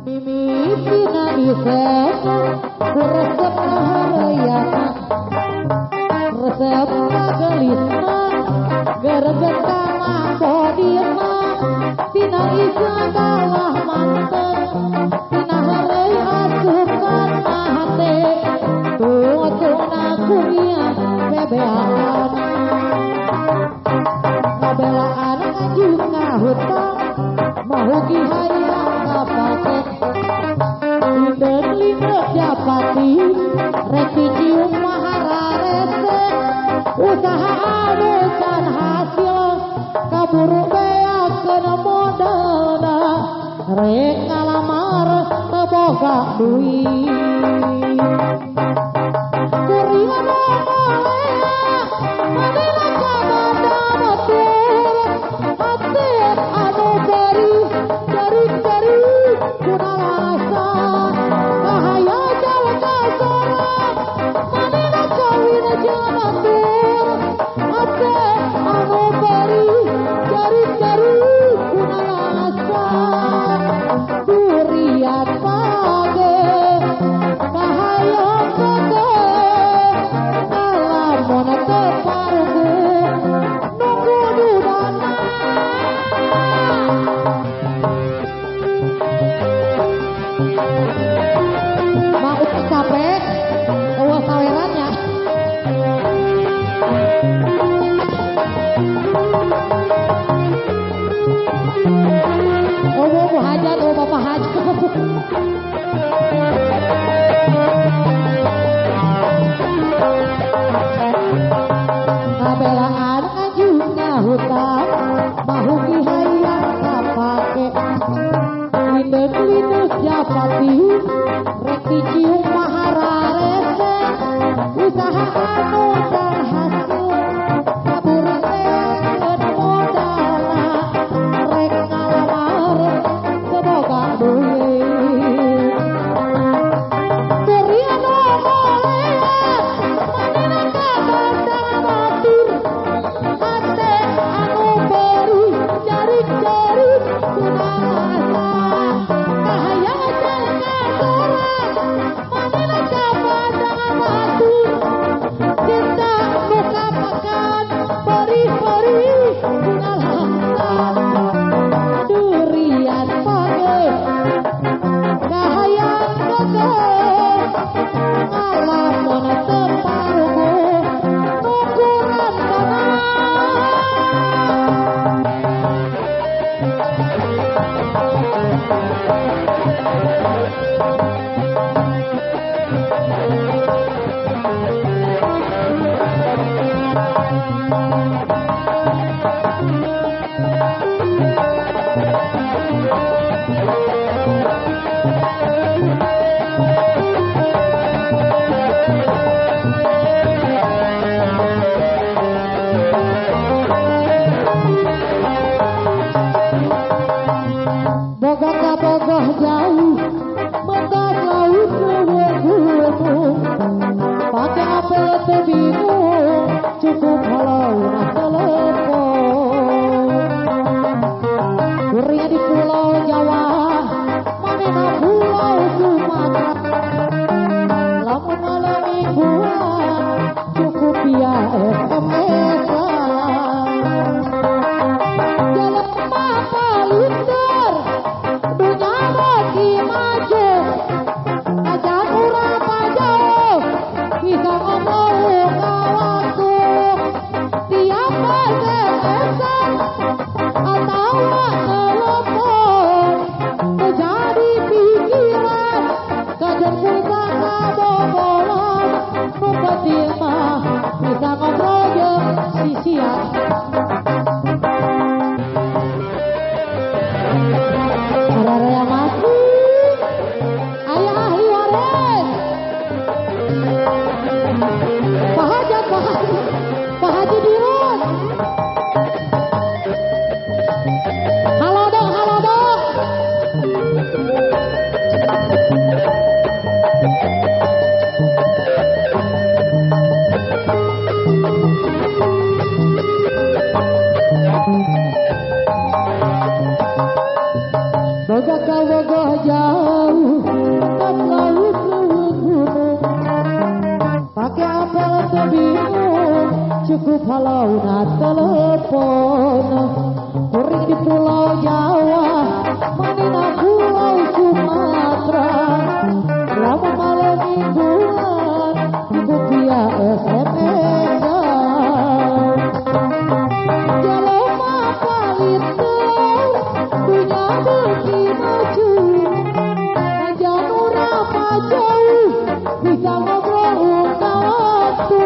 Mimiti na isena resep harayana resep pagelisna gereget kana bodina tina isna kalah manteng tina haray asupan hate tungtuna kunia bebeaan ngabelaan ngajung ngahutang mahugi hayang kapake linden linden japati reki cium mahararese usaha anusan hasil kaburu beakeun modalna rek ngalamar teboga duit kuringan momalea manila kabada batur hatir anu beri jari-jari kunalasa kahaya jawa kasara manila kawin jeung batur hatir anu beri jari-jari kunalasa durian page kahaya kage ngalamun teu parugu nunggu dudana mau capek eueuh sawerannya mau hajat bapak hajat ngabelaan ngajung ngahutang mahugi hayang kapake linden-linden japati reki cium mahararese usaha anusan hasil kabur beakeun modalna rek ngalamar teboga duit durian momalea manila kabandang batur hate anu beri jari-jari kunalasa kahaya jeung kasara manila kabandang batur cinta nu kapakan beri-beri kunalasa durian page kahayang kage ngalamun teu parugu nukuran dana boga kabogoh jauh mendak laut gunung pake apel teu bingung cukup halauna telepon kuring di pulau Jawa manehna pulau Sumatera lamun malam mingguan cukup via SMS-an jelema palinter dunya bagi maju boga kaboga jauh dan laut gunung pakai apel bingung cukup halau na telepon kuring di pulau Jawa manina pulau Sumatera lama malam mingguan cukup via SMS jelema palit punya beki maju janura jauh bisa ngobrol waktu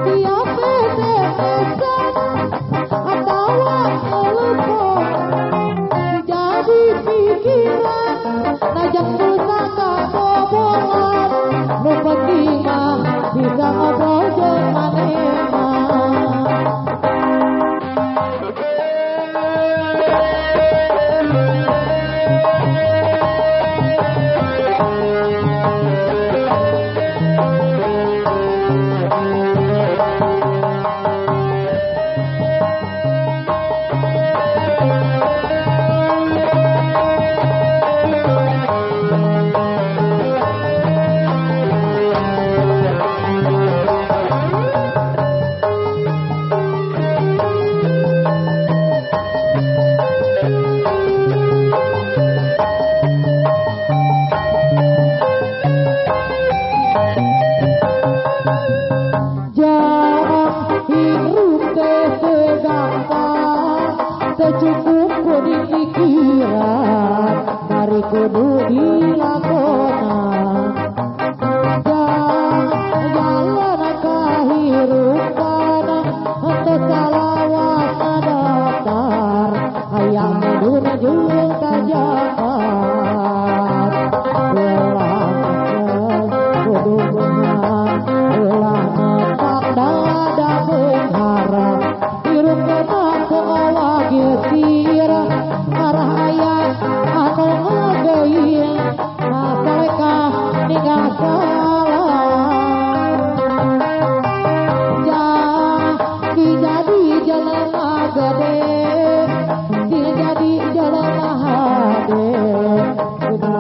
via SMS atau telepon jadi pikiran najak pusaka bobolan nu penting mah bisa ngobrol jeung manehna. Cukup kuning pikiran dari kudu dilakonan jalan kahirupan untuk salawat daftar hayang medun jeung kajakan ulah kudu beungan ulah nepak dada berharap hirup ketak awak getir arah ayat anu ngageuing masaleka ninggal salah jadi jelema gede jadi jelema hade kudu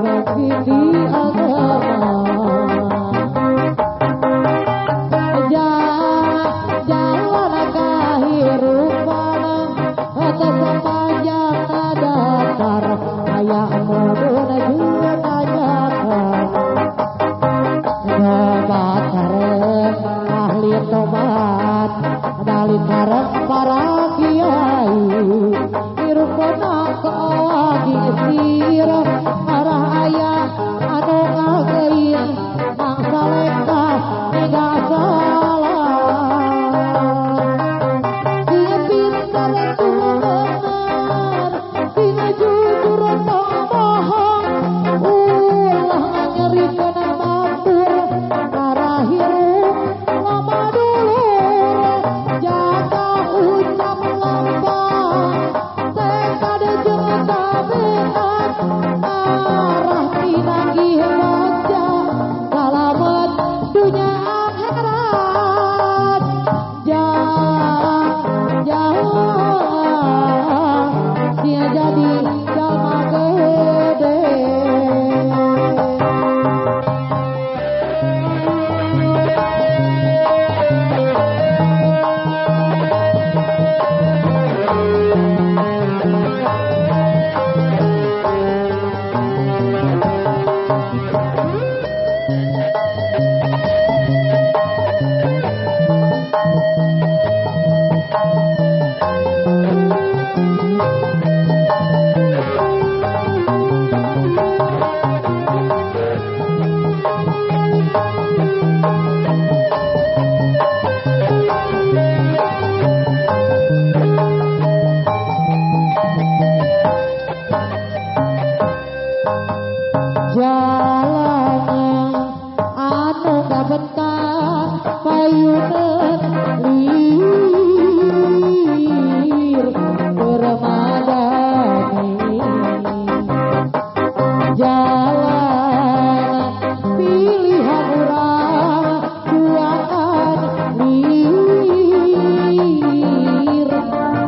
di agama jalan kahirupan sepanjang datar aya modun jeung ajakan tobat sareng ahli tobat dalin sareng para kiai hirupna kaagi sir arah aya anu ngageuing mangsa leka ninggal salah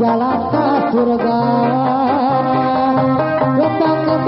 jalan ke surga. Gembang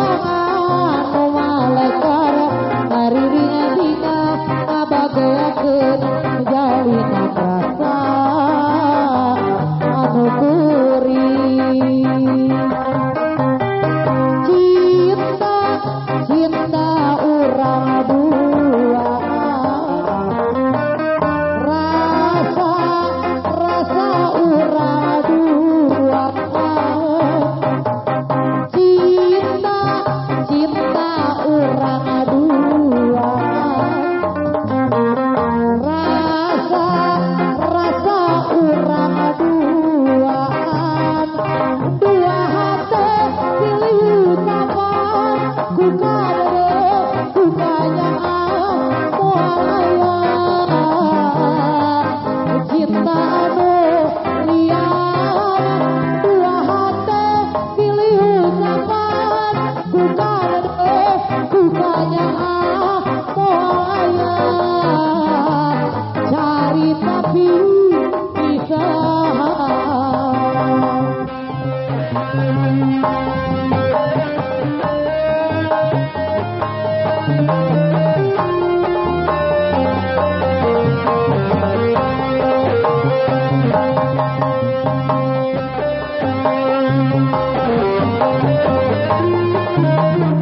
Thank you.